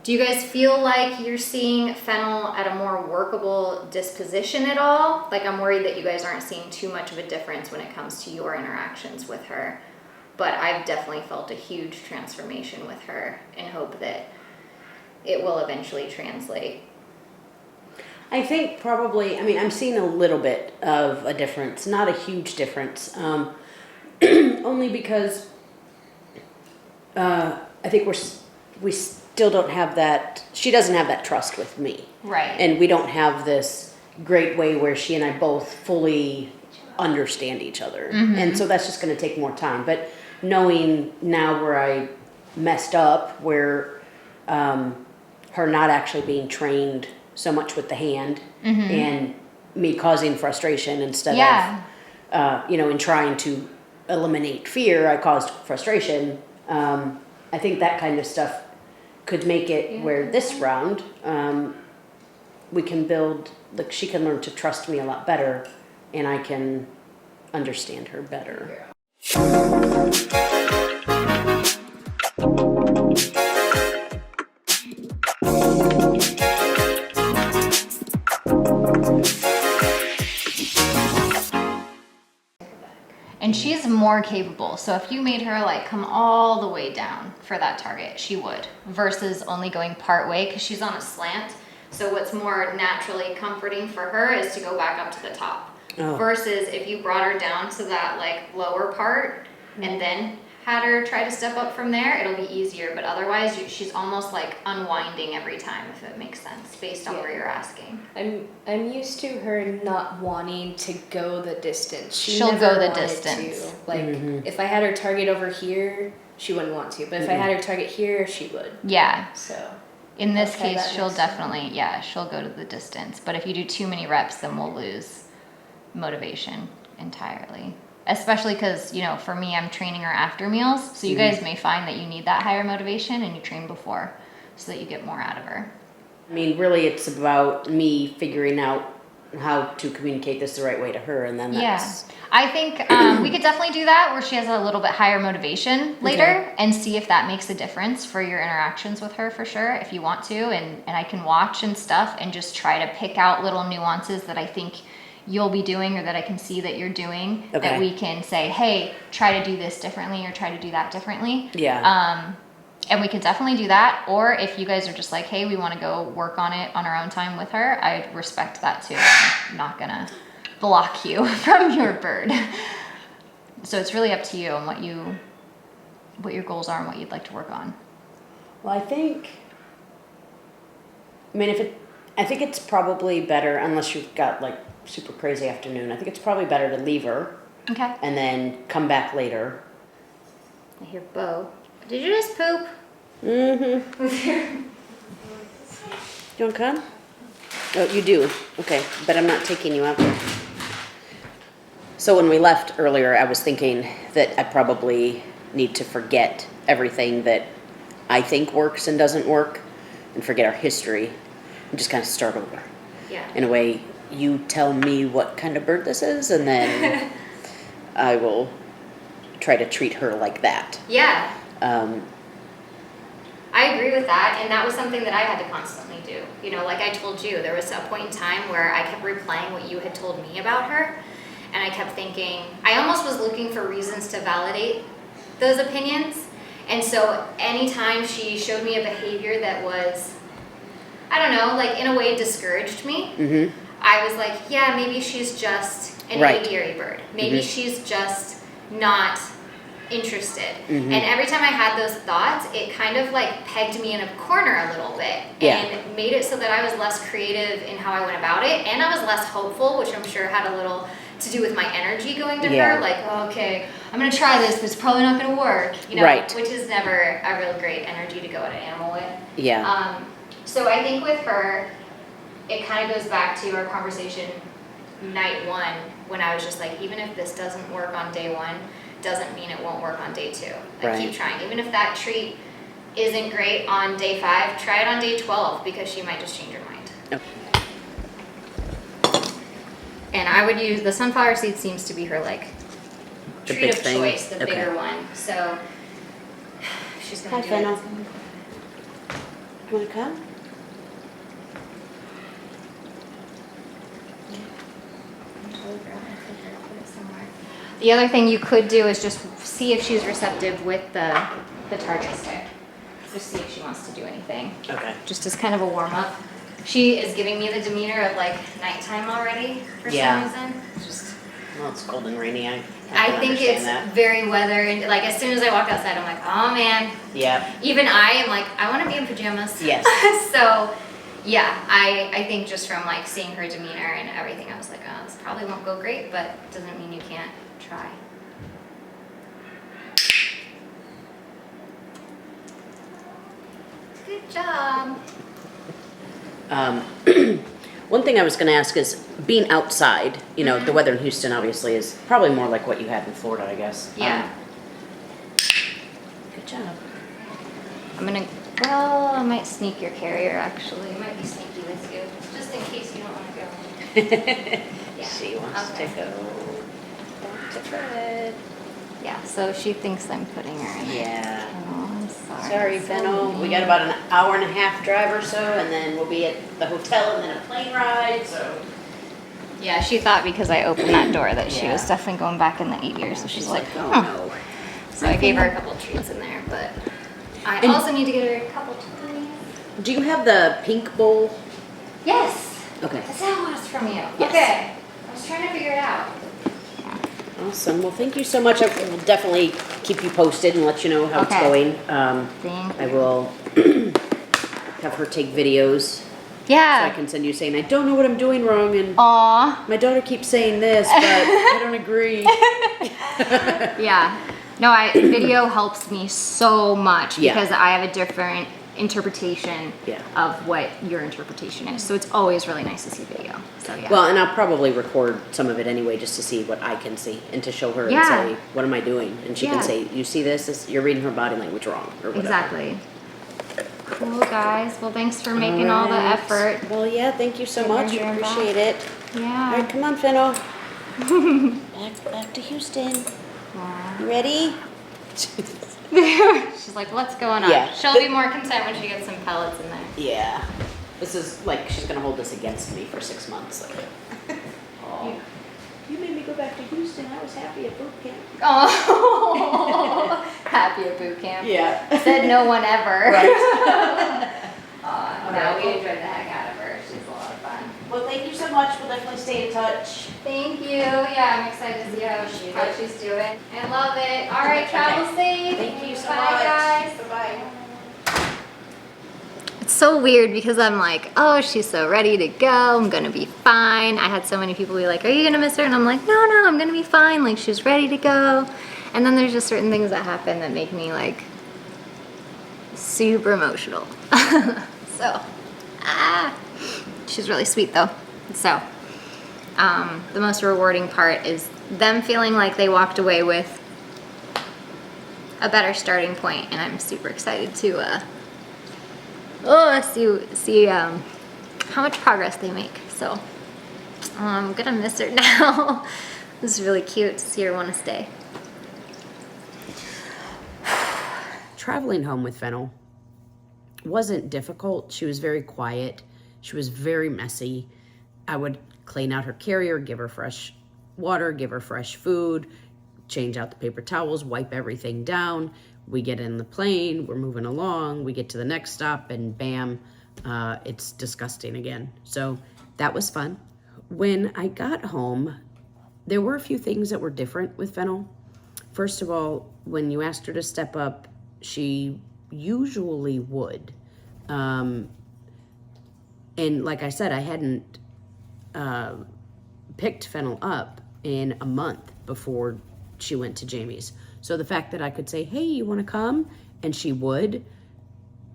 Do you guys feel like you're seeing Fennel at a more workable disposition at all? Like, I'm worried that you guys aren't seeing too much of a difference when it comes to your interactions with her. But I've definitely felt a huge transformation with her and hope that it will eventually translate. I think probably, I mean, I'm seeing a little bit of a difference, not a huge difference, only because I think we still don't have that, she doesn't have that trust with me. Right. And we don't have this great way where she and I both fully understand each other. Mm-hmm. And so that's just going to take more time. But knowing now where I messed up, where her not actually being trained so much with the hand mm-hmm. and me causing frustration instead of, in trying to eliminate fear, I caused frustration. I think that kind of stuff could make it where this round, we can build, like, she can learn to trust me a lot better and I can understand her better. And she's more capable. So if you made her like come all the way down for that target, she would, versus only going part way because she's on a slant. So what's more naturally comforting for her is to go back up to the top. Oh. Versus if you brought her down to that like lower part and then had her try to step up from there, it'll be easier. But otherwise, she's almost like unwinding every time, if it makes sense, based on where you're asking. I'm used to her not wanting to go the distance. She'll go the distance. To. Like, if I had her target over here, she wouldn't want to. But if I had her target here, she would. Yeah. So in this case, she'll definitely, she'll go to the distance. But if you do too many reps, then we'll lose motivation entirely. Especially because, for me, I'm training her after meals. So you guys may find that you need that higher motivation and you train before so that you get more out of her. I mean, really, it's about me figuring out how to communicate this the right way to her. And then that's... Yeah. I think we could definitely do that where she has a little bit higher motivation later and see if that makes a difference for your interactions with her for sure, if you want to. And I can watch and stuff and just try to pick out little nuances that I think you'll be doing or that I can see that you're doing that we can say, hey, try to do this differently or try to do that differently. Yeah. And we could definitely do that. Or if you guys are just like, hey, we want to go work on it on our own time with her, I respect that too. I'm not going to block you from your bird. So it's really up to you and what your goals are and what you'd like to work on. Well, I think it's probably better, unless you've got like super crazy afternoon, I think it's probably better to leave her. Okay. And then come back later. I hear Bo. Did you just poop? Mm-hmm. You want to come? Oh, you do. Okay, but I'm not taking you out there. So when we left earlier, I was thinking that I probably need to forget everything that I think works and doesn't work and forget our history and just kind of start over. Yeah. In a way, you tell me what kind of bird this is, and then I will try to treat her like that. Yeah. I agree with that, and that was something that I had to constantly do. Like I told you, there was a point in time where I kept replaying what you had told me about her, and I kept thinking, I almost was looking for reasons to validate those opinions. And so anytime she showed me a behavior that was, I don't know, like in a way discouraged me, I was like, yeah, maybe she's just an aviary bird. Maybe she's just not interested. And every time I had those thoughts, it kind of like pegged me in a corner a little bit and made it so that I was less creative in how I went about it, and I was less hopeful, which I'm sure had a little to do with my energy going to her, like, oh, okay, I'm gonna try this, but it's probably not gonna work, which is never a real great energy to go at an animal with. So I think with her, it kind of goes back to our conversation night one when I was just like, even if this doesn't work on day one, doesn't mean it won't work on day two. Keep trying. Even if that treat isn't great on day 5, try it on day 12 because she might just change her mind. And I would use the sunflower seed, seems to be her like treat of choice, the bigger one. So she's gonna do Fennel. it. You wanna come? The other thing you could do is just see if she's receptive with the target stick. Just see if she wants to do anything. Okay. Just as kind of a warm up. She is giving me the demeanor of like nighttime already for some reason. Just. Well, it's cold and rainy. I think it's very weather and like as soon as I walk outside, I'm like, oh man. Yeah. Even I am like, I want to be in pajamas. Yes. So, yeah, I think just from like seeing her demeanor and everything, I was like, oh, this probably won't go great, but doesn't mean you can't try. Good job. One thing I was going to ask is being outside, you know, the weather in Houston obviously is probably more like what you had in Florida, I guess. Yeah. Good job. I might sneak your carrier actually. It might be sneaky with you, just in case you don't want to go. Yeah. She wants to go to bed. Yeah, so she thinks I'm putting her in. Yeah. Oh, I'm sorry. Sorry, Fennel. We got about an hour and a half drive or so, and then we'll be at the hotel and then a plane ride, so. Yeah, she thought because I opened that door that she was definitely going back in the 8 years, so she's like, oh huh. no. So I gave her a couple treats in there, but I also need to get her a couple toys. Do you have the pink bowl? Yes. Okay. That's how it was from you. Yes. Okay. I was trying to figure it out. Awesome. Well, thank you so much. I will definitely keep you posted and let you know how it's going. Thank I you. will have her take videos so I Yeah. can send you saying, I don't know what I'm doing wrong, and Aw. my daughter keeps saying this, but I don't agree. Yeah. No, video helps me so much Yeah. because I have a different interpretation of what your interpretation is. So it's always really nice to see video. So yeah. Well, and I'll probably record some of it anyway just to see what I can see and to show her and say, what am I doing? And she can say, you see this, you're reading her body language wrong, or whatever. Exactly. Cool, guys. Well, thanks for making all the effort. Well, yeah, thank you so Getting much. her Appreciate it. Yeah. All right, come on, Fennel. back to Houston. You ready? She's like, what's going on? Yeah. She'll be more content when she gets some pellets in there. Yeah. This is like, she's going to hold this against me for 6 months. Like, oh. You made me go back to Houston. I was happy at boot camp. Oh, happy at boot camp. Yeah. Said no one ever. Right. No, we enjoyed the heck out of her. She's a lot of fun. Well, thank you so much. We'll definitely stay in touch. Thank you. Yeah, I'm excited to see how she's doing. I love it. All right, travel safe. Thank you so Bye, much. guys. Bye-bye. It's so weird because I'm like, oh, she's so ready to go. I'm gonna be fine. I had so many people be like, are you gonna miss her? And I'm like, no, I'm gonna be fine. Like, she's ready to go. And then there's just certain things that happen that make me like super emotional. So, she's really sweet though. So, the most rewarding part is them feeling like they walked away with a better starting point, and I'm super excited to see how much progress they make. So I'm gonna miss her now. This is really cute to see her want to stay. Traveling home with Fennel wasn't difficult. She was very quiet. She was very messy. I would clean out her carrier, give her fresh water, give her fresh food, change out the paper towels, wipe everything down. We get in the plane, we're moving along, we get to the next stop, and bam, it's disgusting again. So that was fun. When I got home, there were a few things that were different with Fennel. First of all, when you asked her to step up, she usually would. And like I said, I hadn't picked Fennel up in a month before she went to Jamie's. So the fact that I could say, hey, you want to come? And she would,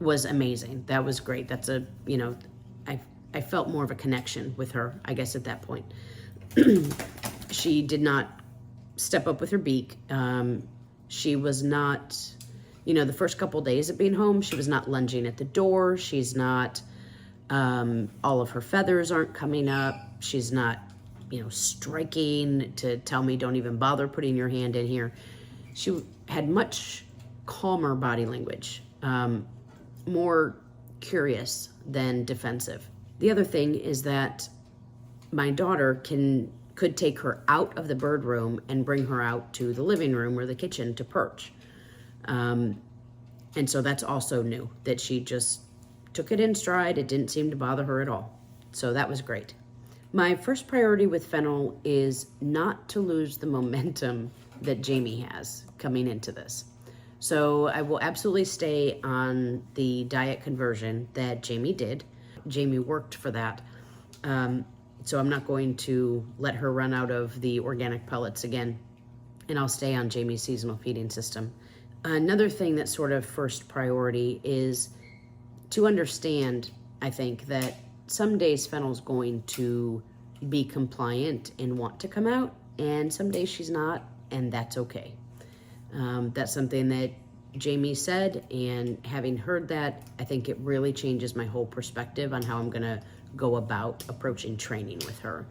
was amazing. That was great. That's I felt more of a connection with her, I guess, at that point. She did not step up with her beak. She was not, the first couple days of being home, she was not lunging at the door. She's not, all of her feathers aren't coming up. She's not, striking to tell me don't even bother putting your hand in here. She had much calmer body language, more curious than defensive. The other thing is that my daughter could take her out of the bird room and bring her out to the living room or the kitchen to perch. And so that's also new, that she just took it in stride. It didn't seem to bother her at all. So that was great. My first priority with Fennel is not to lose the momentum that Jamie has coming into this. So I will absolutely stay on the diet conversion that Jamie did. Jamie worked for that. So I'm not going to let her run out of the organic pellets again, and I'll stay on Jamie's seasonal feeding system. Another thing that's sort of first priority is to understand, I think, that some days Fennel's going to be compliant and want to come out, and some days she's not, and that's okay. That's something that Jamie said, and having heard that, I think it really changes my whole perspective on how I'm gonna go about approaching training with her.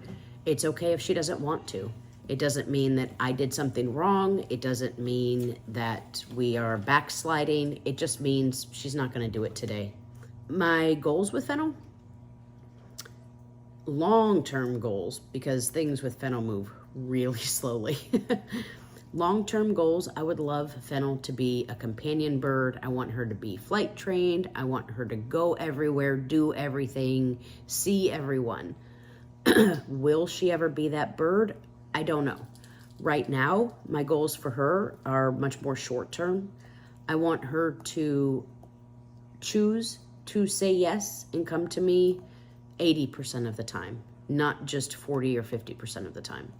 It's okay if she doesn't want to. It doesn't mean that I did something wrong. It doesn't mean that we are backsliding. It just means she's not gonna do it today. My goals with Fennel? Long-term goals, because things with Fennel move really slowly. Long-term goals, I would love Fennel to be a companion bird. I want her to be flight trained. I want her to go everywhere, do everything, see everyone. Will she ever be that bird? I don't know. Right now, my goals for her are much more short-term. I want her to choose to say yes and come to me 80% of the time, not just 40 or 50% of the time.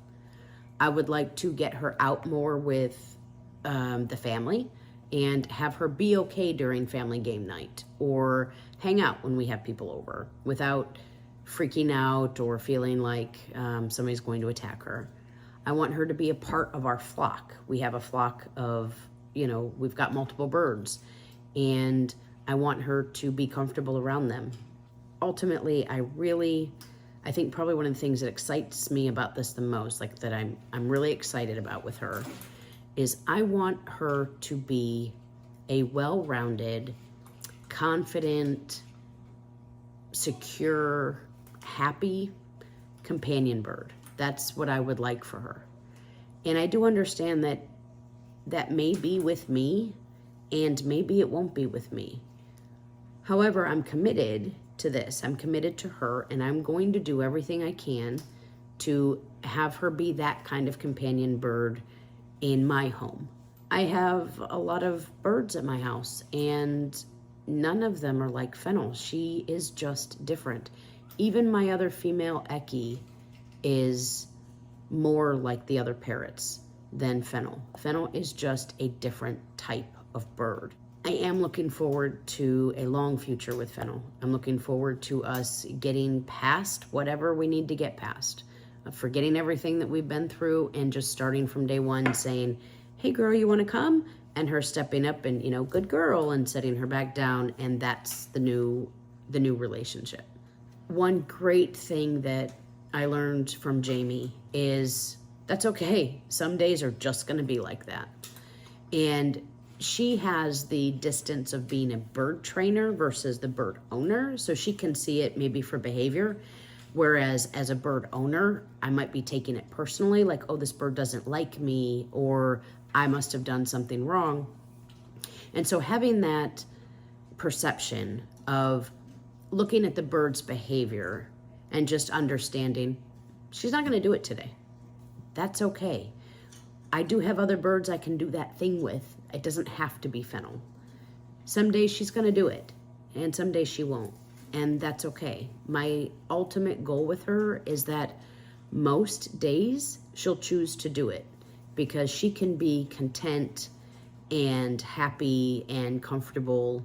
I would like to get her out more with the family and have her be okay during family game night or hang out when we have people over without freaking out or feeling like somebody's going to attack her. I want her to be a part of our flock. We have a flock of, we've got multiple birds, and I want her to be comfortable around them. Ultimately, I think probably one of the things that excites me about this the most, like that I'm really excited about with her, is I want her to be a well-rounded, confident, secure, happy companion bird. That's what I would like for her. And I do understand that that may be with me, and maybe it won't be with me. However, I'm committed to this. I'm committed to her, and I'm going to do everything I can to have her be that kind of companion bird in my home. I have a lot of birds at my house, and none of them are like Fennel. She is just different. Even my other female Eckie is more like the other parrots than Fennel. Fennel is just a different type of bird. I am looking forward to a long future with Fennel. I'm looking forward to us getting past whatever we need to get past, forgetting everything that we've been through and just starting from day one saying, hey girl, you want to come? And her stepping up and, good girl, and setting her back down, and that's the new relationship. One great thing that I learned from Jamie is that's okay. Some days are just going to be like that. And she has the distance of being a bird trainer versus the bird owner, so she can see it maybe for behavior. Whereas as a bird owner, I might be taking it personally, like, oh, this bird doesn't like me, or I must have done something wrong. And so having that perception of looking at the bird's behavior and just understanding she's not going to do it today. That's okay. I do have other birds I can do that thing with. It doesn't have to be Fennel. Some days she's going to do it, and some days she won't. And that's okay. My ultimate goal with her is that most days she'll choose to do it because she can be content and happy and comfortable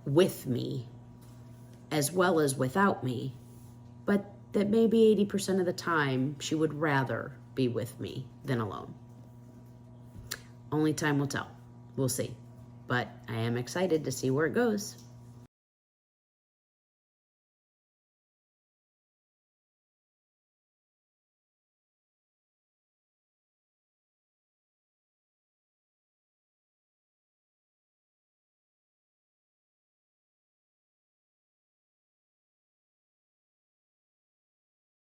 with me as well as without me. But that maybe 80% of the time she would rather be with me than alone. Only time will tell. We'll see. But I am excited to see where it goes.